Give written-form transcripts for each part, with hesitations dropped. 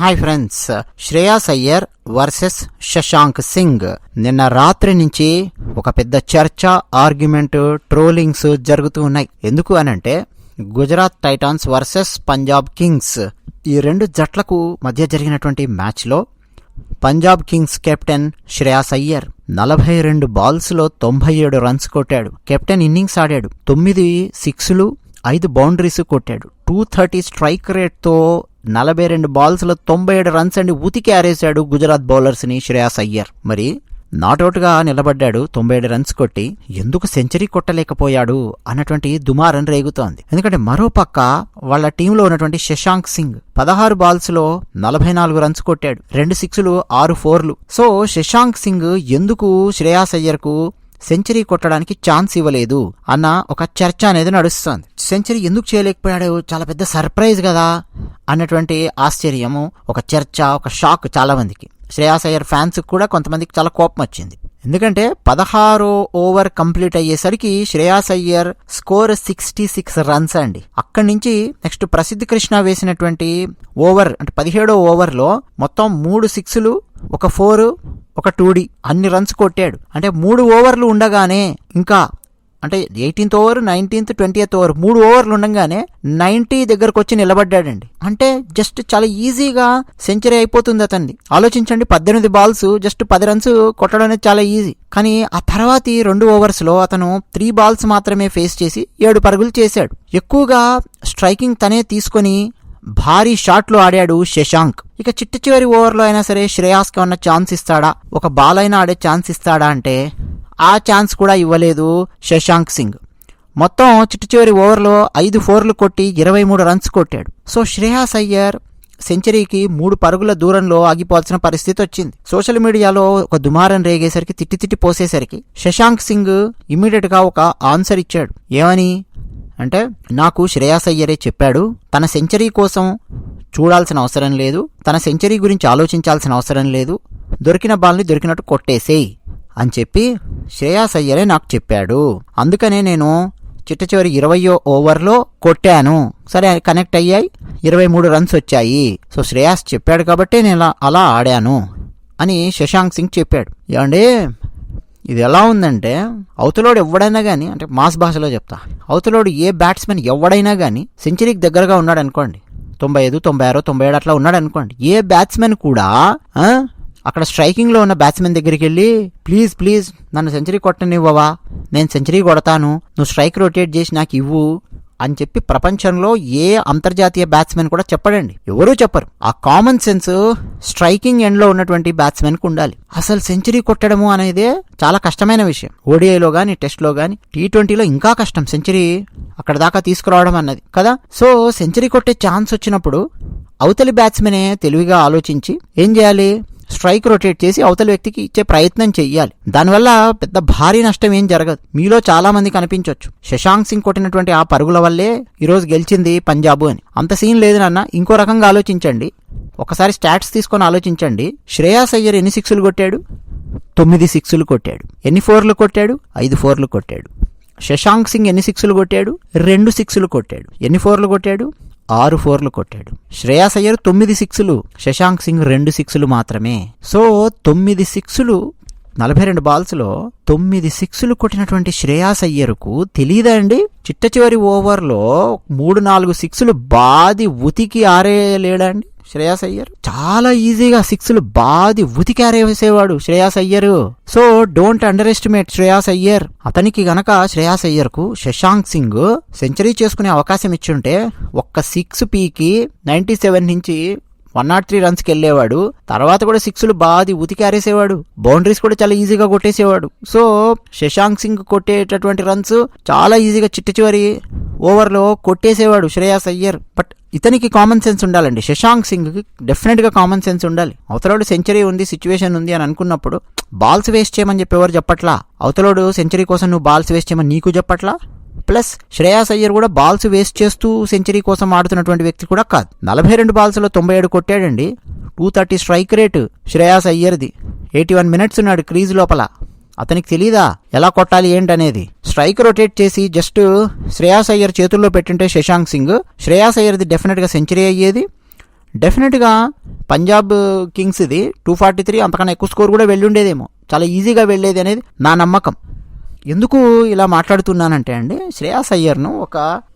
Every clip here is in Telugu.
Hi friends, Shreyas Iyer versus Shashank Singh. నిన్న రాత్రి నుంచి ఒక పెద్ద చర్చ, ఆర్గ్యుమెంట్, ట్రోలింగ్స్ జరుగుతూ ఉన్నాయి. ఎందుకు అనంటే Gujarat Titans versus Punjab Kings, ఈ రెండు జట్లకు మధ్య జరిగినటువంటి మ్యాచ్ లో Punjab Kings captain Shreyas Iyer 42 balls లో 97 రన్స్ కొట్టాడు. కెప్టెన్ ఇన్నింగ్స్ ఆడాడు. 9 సిక్స్లు, 5 బౌండరీస్ కొట్టాడు. 230 స్ట్రైక్ రేట్ తో 42 బాల్స్ లో 97 రన్స్ అండి ఉతికి ఆరేశాడు గుజరాత్ బౌలర్స్ ని శ్రేయాస్ అయ్యర్. మరి నాట్అవుట్ గా నిలబడ్డాడు 97 రన్స్ కొట్టి. ఎందుకు సెంచరీ కొట్టలేకపోయాడు అన్నటువంటి దుమారం రేగుతోంది. ఎందుకంటే మరోపక్క వాళ్ళ టీంలో ఉన్నటువంటి శశాంక్ సింగ్ 16 బాల్స్ లో 44 రన్స్ కొట్టాడు. 2 సిక్స్లు, 6 ఫోర్లు. సో శశాంక్ సింగ్ ఎందుకు శ్రేయాస్ అయ్యర్ కు సెంచరీ కొట్టడానికి ఛాన్స్ ఇవ్వలేదు అన్న ఒక చర్చ అనేది నడుస్తోంది. సెంచరీ ఎందుకు చేయలేకపోయాడు, చాలా పెద్ద సర్ప్రైజ్ కదా అన్నటువంటి ఆశ్చర్యము, ఒక చర్చ, ఒక షాక్ చాలా మందికి. శ్రేయాస్ అయ్యర్ ఫ్యాన్స్ కూడా కొంతమందికి చాలా కోపం వచ్చింది. ఎందుకంటే 16 ఓవర్ కంప్లీట్ అయ్యేసరికి శ్రేయాస్ అయ్యర్ స్కోర్ 66 రన్స్ అండి. అక్కడి నుంచి నెక్స్ట్ ప్రసిద్ధ్ కృష్ణ వేసినటువంటి ఓవర్ అంటే 17వ ఓవర్లో మొత్తం 3 సిక్స్లు, 1 4, 1 2D అన్ని రన్స్ కొట్టాడు. అంటే 3 ఓవర్లు ఉండగానే, ఇంకా అంటే 18th over, 19th, 20th over 3 ఓవర్లు ఉండగానే 90 దగ్గరకు వచ్చి నిలబడ్డాడండి. అంటే జస్ట్ చాలా ఈజీగా సెంచరీ అయిపోతుంది అతన్ని. ఆలోచించండి, 18 బాల్స్ జస్ట్ 10 రన్స్ కొట్టడం అనేది చాలా ఈజీ. కానీ ఆ తర్వాతి 2 ఓవర్స్ లో అతను 3 బాల్స్ మాత్రమే ఫేస్ చేసి 7 పరుగులు చేశాడు. ఎక్కువగా స్ట్రైకింగ్ తనే తీసుకొని భారీ షాట్లు ఆడాడు శశాంక్. ఇక చివరి ఓవర్లో అయినా సరే శ్రేయాస్ కి ఉన్న ఛాన్స్ ఇస్తాడా, ఒక బాల్ అయినా ఆడే ఛాన్స్ ఇస్తాడా అంటే ఆ ఛాన్స్ కూడా ఇవ్వలేదు శశాంక్ సింగ్. మొత్తం చివరి ఓవర్లో 5 ఫోర్లు కొట్టి 23 రన్స్ కొట్టాడు. సో శ్రేయాస్ అయ్యర్ సెంచరీకి 3 పరుగుల దూరంలో ఆగిపోవాల్సిన పరిస్థితి వచ్చింది. సోషల్ మీడియాలో ఒక దుమారం రేగేసరికి, తిట్టి పోసేసరికి శశాంక్ సింగ్ ఇమ్మీడియట్ గా ఒక ఆన్సర్ ఇచ్చాడు. ఏమని అంటే, నాకు శ్రేయాస్ అయ్యరే చెప్పాడు, తన సెంచరీ కోసం చూడాల్సిన అవసరం లేదు, తన సెంచరీ గురించి ఆలోచించాల్సిన అవసరం లేదు, దొరికిన బాల్ని దొరికినట్టు కొట్టేసేయ్ అని చెప్పి శ్రేయాస్ అయ్యరే నాకు చెప్పాడు. అందుకనే నేను చివరి 20వ ఓవర్లో కొట్టాను. సరే, కనెక్ట్ అయ్యాయి, 23 రన్స్ వచ్చాయి. సో శ్రేయాస్ చెప్పాడు కాబట్టి నేను అలా ఆడాను అని శశాంక్ సింగ్ చెప్పాడు. ఏమండి, ఇది ఎలా ఉందంటే, అవతలోడు ఎవడైనా కానీ, అంటే మాస్ భాషలో చెప్తా, అవతలోడు ఏ బ్యాట్స్మెన్ ఎవడైనా కానీ సెంచరీకి దగ్గరగా ఉన్నాడు అనుకోండి, 95, 96, 97 అట్లా ఉన్నాడు అనుకోండి, ఏ బ్యాట్స్మెన్ కూడా అక్కడ స్ట్రైకింగ్ లో ఉన్న బ్యాట్స్మెన్ దగ్గరికి వెళ్ళి ప్లీజ్ నన్ను సెంచరీ కొట్టనివ్వవా, నేను సెంచరీ కొడతాను, నువ్వు స్ట్రైక్ రొటేట్ చేసి నాకు ఇవ్వు అని చెప్పి ప్రపంచంలో ఏ అంతర్జాతీయ బ్యాట్స్మెన్ కూడా చెప్పడండి. ఎవరూ చెప్పరు. ఆ కామన్ సెన్స్ స్ట్రైకింగ్ ఎండ్ లో ఉన్నటువంటి బ్యాట్స్మెన్ కు ఉండాలి. అసలు సెంచరీ కొట్టడము అనేది చాలా కష్టమైన విషయం. ఓడిఐలో గానీ, టెస్ట్ లో గానీ, T20లో ఇంకా కష్టం సెంచరీ అక్కడ దాకా తీసుకురావడం అన్నది కదా. సో సెంచరీ కొట్టే ఛాన్స్ వచ్చినప్పుడు అవతలి బ్యాట్స్మెనే తెలివిగా ఆలోచించి ఏం చేయాలి, స్ట్రైక్ రొటేట్ చేసి అవతల వ్యక్తికి ఇచ్చే ప్రయత్నం చెయ్యాలి. దానివల్ల పెద్ద భారీ నష్టం ఏం జరగదు. మీలో చాలా మంది కనిపించవచ్చు, శశాంక్ సింగ్ కొట్టినటువంటి ఆ పరుగుల వల్లే ఈరోజు గెలిచింది పంజాబ్ అని. అంత సీన్ లేదు నాన్న. ఇంకో రకంగా ఆలోచించండి, ఒకసారి స్టాట్స్ తీసుకొని ఆలోచించండి. శ్రేయాస్ అయ్యర్ ఎన్ని సిక్స్లు కొట్టాడు? 9 సిక్స్లు కొట్టాడు. ఎన్ని ఫోర్లు కొట్టాడు? 5 ఫోర్లు కొట్టాడు. శశాంక్ సింగ్ ఎన్ని సిక్స్లు కొట్టాడు? 2 సిక్స్లు కొట్టాడు. ఎన్ని ఫోర్లు కొట్టాడు? 6 ఫోర్లు కొట్టాడు. శ్రేయాస్ అయ్యర్ 9 సిక్స్లు, శశాంక్ సింగ్ 2 సిక్స్లు మాత్రమే. సో 9 సిక్స్లు, 42 బాల్స్ లో 9 సిక్స్లు కొట్టినటువంటి శ్రేయాస్ అయ్యర్ కు తెలీదా అండి, చివరి ఓవర్లో 3-4 సిక్స్లు బాది ఉతికి ఆరేయలేడా అండి శ్రేయాస్ అయ్యర్? చాలా ఈజీగా సిక్స్లు బాది ఉతికి ఆరేసేవాడు Shreyas Iyer. So don't underestimate Shreyas Iyer. అతనికి గనక శ్రేయాస్ అయ్యర్ కు శశాంక్ సింగ్ సెంచరీ చేసుకునే అవకాశం ఇచ్చుంటే ఒక్క 6 పీకి 97 నుంచి 103 రన్స్కి వెళ్ళేవాడు. తర్వాత కూడా సిక్స్లు బాది ఉతికి ఆరేసేవాడు. బౌండరీస్ కూడా చాలా ఈజీగా కొట్టేసేవాడు. సో శశాంక్ సింగ్ కొట్టేటటువంటి రన్స్ చాలా ఈజీగా చివరి ఓవర్లో కొట్టేసేవాడు శ్రేయాస్ అయ్యర్. బట్ ఇతనికి కామన్ సెన్స్ ఉండాలండి. శశాంక్ సింగ్ కి డెఫినెట్ గా కామన్ సెన్స్ ఉండాలి. అవతలోడు సెంచరీ ఉంది, సిచ్యువేషన్ ఉంది అని అనుకున్నప్పుడు బాల్స్ వేస్ట్ చేయమని చెప్పి ఎవరు చెప్పట్లా. అవతలోడు సెంచరీ కోసం నువ్వు బాల్స్ వేస్ట్ చేయమని నీకు చెప్పట్లా. ప్లస్ శ్రేయాస్ అయ్యర్ కూడా బాల్స్ వేస్ట్ చేస్తూ సెంచరీ కోసం ఆడుతున్నటువంటి వ్యక్తి కూడా కాదు. 42 బాల్స్ లో 97 కొట్టాడండి. 230 స్ట్రైక్ రేటు శ్రేయాస్ అయ్యర్ది. 81 మినిట్స్ ఉన్నాడు క్రీజ్ లోపల. అతనికి తెలీదా ఎలా కొట్టాలి ఏంటనేది? స్ట్రైక్ రొటేట్ చేసి జస్ట్ శ్రేయాస్ అయ్యర్ చేతుల్లో పెట్టుంటే శశాంక్ సింగ్, శ్రేయాస్ అయ్యర్ది డెఫినెట్ గా సెంచరీ అయ్యేది. డెఫినెట్గా పంజాబ్ కింగ్స్ ఇది 243, అంతకన్నా ఎక్కువ స్కోర్ కూడా వెళ్ళి ఉండేదేమో, చాలా ఈజీగా వెళ్ళేది అనేది నా నమ్మకం. ఎందుకు ఇలా మాట్లాడుతున్నానంటే అండి, శ్రేయాస్ అయ్యర్ను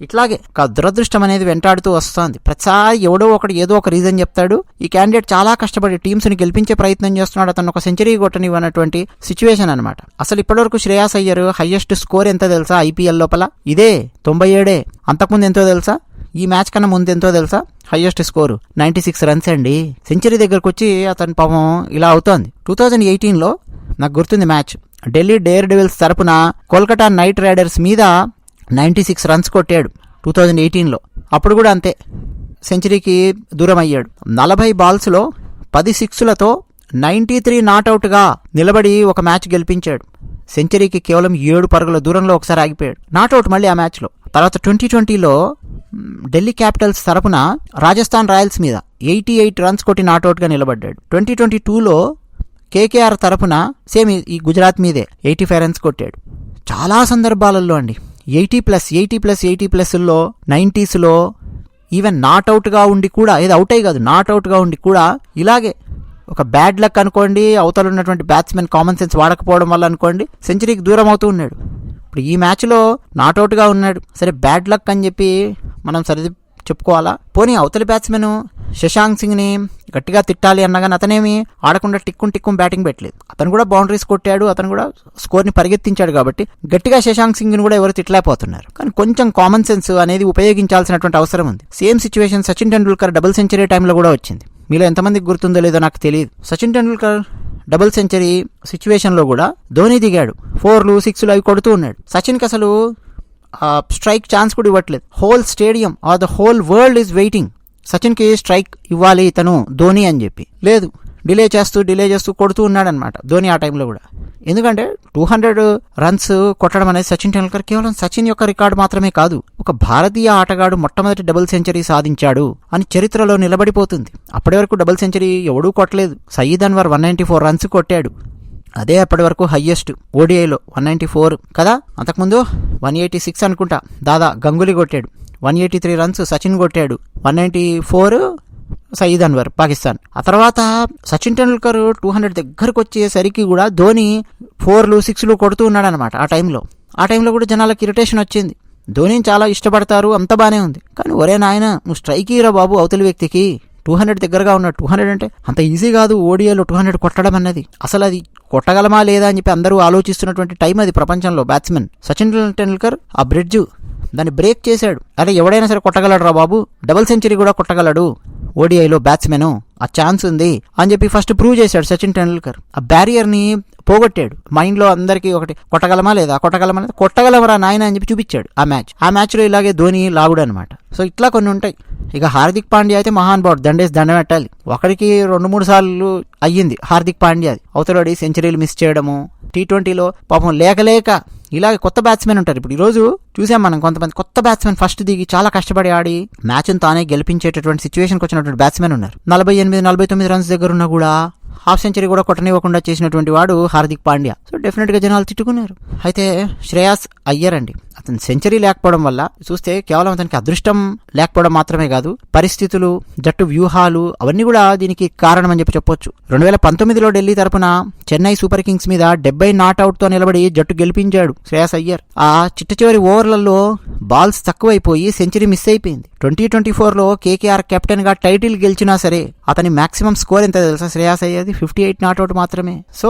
ఇట్లాగే ఒక దురదృష్టం అనేది వెంటాడుతూ వస్తుంది. ప్రతిసారి ఎవడో ఒకటి ఏదో ఒక రీజన్ చెప్తాడు. ఈ క్యాండిడేట్ చాలా కష్టపడి టీమ్స్ని గెలిపించే ప్రయత్నం చేస్తున్నాడు, అతను ఒక సెంచరీ కొట్టనివ్వనటువంటి సిచ్యువేషన్ అనమాట. అసలు ఇప్పటివరకు శ్రేయాస్ అయ్యర్ హైయెస్ట్ స్కోర్ ఎంత తెలుసా ఐపీఎల్ లోపల? ఇదే 97. అంతకుముందు ఎంతో తెలుసా? ఈ మ్యాచ్ కన్నా ముందు ఎంతో తెలుసా? హైయెస్ట్ స్కోరు 96 రన్స్ అండి. సెంచరీ దగ్గరకు వచ్చి అతని పాపం ఇలా అవుతోంది. 2018లో నాకు గుర్తుంది మ్యాచ్, ఢిల్లీ డేర్ డెవిల్స్ తరపున కోల్కతా నైట్ రైడర్స్ మీద 96 రన్స్ కొట్టాడు 2018లో. అప్పుడు కూడా అంతే, సెంచరీకి దూరం అయ్యాడు. 40 బాల్స్లో 10 సిక్స్లతో 93 నాట్అవుట్గా నిలబడి ఒక మ్యాచ్ గెలిపించాడు. సెంచరీకి కేవలం 7 పరుగుల దూరంలో ఒకసారి ఆగిపోయాడు, నాట్అవుట్ మళ్ళీ ఆ మ్యాచ్లో. తర్వాత 2020లో ఢిల్లీ క్యాపిటల్స్ తరపున రాజస్థాన్ రాయల్స్ మీద 88 రన్స్ కొట్టి నాట్అవుట్గా నిలబడ్డాడు. 2022లో కేకేఆర్ తరపున సేమ్ ఈ గుజరాత్ మీదే 85 రన్స్ కొట్టాడు. చాలా సందర్భాలలో అండి 80+లో 90స్లో ఈవెన్ నాట్అవుట్గా ఉండి కూడా, ఏది అవుట్ అయ్యి కాదు, నాట్అవుట్గా ఉండి కూడా ఇలాగే ఒక బ్యాడ్ లక్ అనుకోండి, అవతల ఉన్నటువంటి బ్యాట్స్మెన్ కామన్ సెన్స్ వాడకపోవడం వల్ల అనుకోండి, సెంచరీకి దూరం అవుతూ ఉన్నాడు. ఇప్పుడు ఈ మ్యాచ్లో నాట్అవుట్గా ఉన్నాడు, సరే బ్యాడ్ లక్ అని చెప్పి మనం సరిది చెప్పుకోవాలా? పోనీ అవతలి బ్యాట్స్మెన్ శశాంక్ సింగ్ని గట్టిగా తిట్టాలి అన్నగాని అతనేమి ఆడకుండా టిక్కుం బ్యాటింగ్ పెట్టలేదు. అతను కూడా బౌండరీస్ కొట్టాడు, అతను కూడా స్కోర్ని పరిగెత్తించాడు. కాబట్టి గట్టిగా శశాంక్ సింగ్ని కూడా ఎవరు తిట్టలేకపోతున్నారు. కానీ కొంచెం కామన్ సెన్స్ అనేది ఉపయోగించాల్సినటువంటి అవసరం ఉంది. Same situation Sachin Tendulkar double century టైంలో కూడా వచ్చింది. మీలో ఎంతమందికి గుర్తుందో లేదో నాకు తెలియదు. సచిన్ టెండూల్కర్ డబుల్ సెంచరీ సిచ్యువేషన్లో కూడా ధోని దిగాడు, 4లు 6లు అవి కొడుతూ ఉన్నాడు. సచిన్కి అసలు స్ట్రైక్ ఛాన్స్ కూడా ఇవ్వట్లేదు. Whole stadium or the whole world is waiting, సచిన్కి స్ట్రైక్ ఇవ్వాలి ఇతను ధోని అని చెప్పి. లేదు, డిలే చేస్తూ కొడుతూ ఉన్నాడనమాట ధోని ఆ టైంలో కూడా. ఎందుకంటే 200 రన్స్ కొట్టడం అనేది సచిన్ టెండూల్కర్ కేవలం సచిన్ యొక్క రికార్డు మాత్రమే కాదు, ఒక భారతీయ ఆటగాడు మొట్టమొదటి డబుల్ సెంచరీ సాధించాడు అని చరిత్రలో నిలబడిపోతుంది. అప్పటి వరకు డబుల్ సెంచరీ ఎవడూ కొట్టలేదు. సయీద్ అన్వర్ 194 రన్స్ కొట్టాడు, అదే అప్పటి వరకు హయ్యెస్ట్ ఓడిఐలో 194 కదా. అంతకుముందు 186 అనుకుంటా దాదా గంగూలీ కొట్టాడు, 183 రన్స్ సచిన్ కొట్టాడు, 194 సయీద్ అన్వర్ పాకిస్తాన్. ఆ తర్వాత సచిన్ టెండూల్కర్ 200 దగ్గరకు వచ్చేసరికి కూడా ధోని 4లు 6లు కొడుతూ ఉన్నాడు అనమాట. ఆ టైంలో కూడా జనాలకు ఇరిటేషన్ వచ్చింది. ధోనిని చాలా ఇష్టపడతారు, అంత బానే ఉంది. కానీ ఒరే నాయన, నువ్వు స్ట్రైక్ ఇరా బాబు అవతలి వ్యక్తికి, 200 దగ్గరగా ఉన్నాడు. 200 అంటే అంత ఈజీ కాదు ఓడిఐలో 200 కొట్టడం అన్నది. అసలు అది కొట్టగలమా లేదా అని చెప్పి అందరూ ఆలోచిస్తున్నటువంటి టైం అది ప్రపంచంలో. బ్యాట్స్మెన్ సచిన్ టెండూల్కర్ ఆ బ్రిడ్జ్ దాన్ని బ్రేక్ చేశాడు. అరే ఎవడైనా సరే కొట్టగలడు రా బాబు, డబుల్ సెంచరీ కూడా కొట్టగలడు ఓడిఐలో బ్యాట్స్మెన్, ఆ ఛాన్స్ ఉంది అని చెప్పి ఫస్ట్ ప్రూవ్ చేశాడు సచిన్ టెండూల్కర్. ఆ బ్యారియర్ని పోగొట్టాడు. మైండ్లో అందరికీ ఒకటి, కొట్టగలమా లేదా, కొట్టగలమరా నాయన అని చెప్పి చూపించాడు ఆ మ్యాచ్లో. ఇలాగే ధోని లాగుడు అనమాట. సో ఇట్లా కొన్ని ఉంటాయి. ఇక హార్దిక్ పాండ్యా అయితే మహాన్ బాడ్, దండేసి దండ పెట్టాలి. ఒకరికి 2-3 సార్లు అయ్యింది హార్దిక్ పాండ్యా అవతలడి సెంచరీలు మిస్ చేయడము. T20లో పాపం లేక ఇలాగే కొత్త బ్యాట్స్మెన్ ఉంటారు. ఇప్పుడు ఈరోజు చూసాం మనం కొంతమంది కొత్త బ్యాట్స్మెన్ ఫస్ట్ దిగి చాలా కష్టపడి ఆడి మ్యాచ్ను తానే గెలిపించేటటువంటి సిచ్యువేషన్కి వచ్చినటువంటి బ్యాట్స్మెన్ ఉన్నారు. 48-49 రన్స్ దగ్గర ఉన్నా కూడా హాఫ్ సెంచరీ కూడా కొట్టనివ్వకుండా చేసినటువంటి వాడు హార్దిక్ పాండ్యా. సో డెఫినెట్గా జనాలు తిట్టుకున్నారు. అయితే శ్రేయాస్ అయ్యర్ అండి, అతను సెంచరీ లేకపోవడం వల్ల చూస్తే కేవలం అతనికి అదృష్టం లేకపోవడం మాత్రమే కాదు, పరిస్థితులు, జట్టు వ్యూహాలు అవన్నీ కూడా దీనికి కారణం అని చెప్పొచ్చు. 2019లో ఢిల్లీ తరపున చెన్నై సూపర్ కింగ్స్ మీద 70 నాట్అవుట్తో నిలబడి జట్టు గెలిపించాడు శ్రేయాస్ అయ్యర్. ఆ చిట్ట ఓవర్లలో బాల్స్ తక్కువైపోయి సెంచరీ మిస్ అయిపోయింది. 2024లో కేకేఆర్ కెప్టెన్ గా టైటిల్ గెలిచినా సరే అతని మాక్సిమం స్కోర్ ఎంత తెలుసా శ్రేయాస్ అయ్యర్ది? 58 నాట్అవుట్ మాత్రమే. సో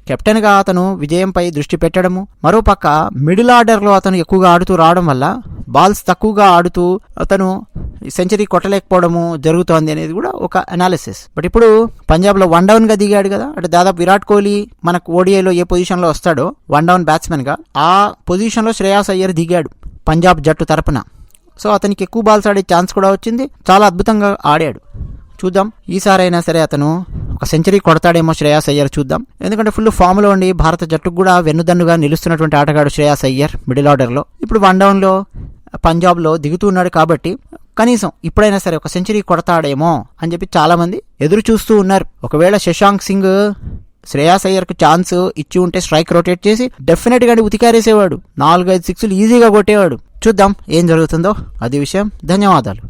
కెప్టెన్ గా అతను విజయంపై దృష్టి పెట్టడము, మరోపక్క మిడిల్ ఆర్డర్లో అతను ఎక్కువగా ఆడుతూ రావడం వల్ల బాల్స్ తక్కువగా ఆడుతూ అతను సెంచరీ కొట్టలేకపోవడము జరుగుతోంది అనేది కూడా ఒక అనాలిసిస్. బట్ ఇప్పుడు పంజాబ్లో 1 డౌన్ గా దిగాడు కదా, అంటే దాదాపు విరాట్ కోహ్లీ మనకు ఓడిఐలో ఏ పొజిషన్లో వస్తాడో 1 డౌన్ బ్యాట్స్మెన్ గా ఆ పొజిషన్లో శ్రేయాస్ అయ్యర్ దిగాడు పంజాబ్ జట్టు తరపున. సో అతనికి ఎక్కువ బాల్స్ ఆడే ఛాన్స్ కూడా వచ్చింది, చాలా అద్భుతంగా ఆడాడు. చూద్దాం ఈసారైనా సరే అతను ఒక సెంచరీ కొడతాడేమో శ్రేయాస్ అయ్యర్, చూద్దాం. ఎందుకంటే ఫుల్ ఫామ్లో ఉండి భారత జట్టుకు కూడా వెన్నుదన్నుగా నిలుస్తున్నటువంటి ఆటగాడు శ్రేయాస్ అయ్యర్ మిడిల్ ఆర్డర్లో. ఇప్పుడు 1 డౌన్లో పంజాబ్లో దిగుతున్నాడు కాబట్టి కనీసం ఇప్పుడైనా సరే ఒక సెంచరీ కొడతాడేమో అని చెప్పి చాలామంది ఎదురు చూస్తూ ఉన్నారు. ఒకవేళ శశాంక్ సింగ్ శ్రేయాస్ అయ్యర్కు ఛాన్స్ ఇచ్చి ఉంటే స్ట్రైక్ రొటేట్ చేసి డెఫినెట్గా ఉతికారేసేవాడు, 4-5 సిక్స్లు ఈజీగా కొట్టేవాడు. చూద్దాం ఏం జరుగుతుందో అది విషయం. ధన్యవాదాలు.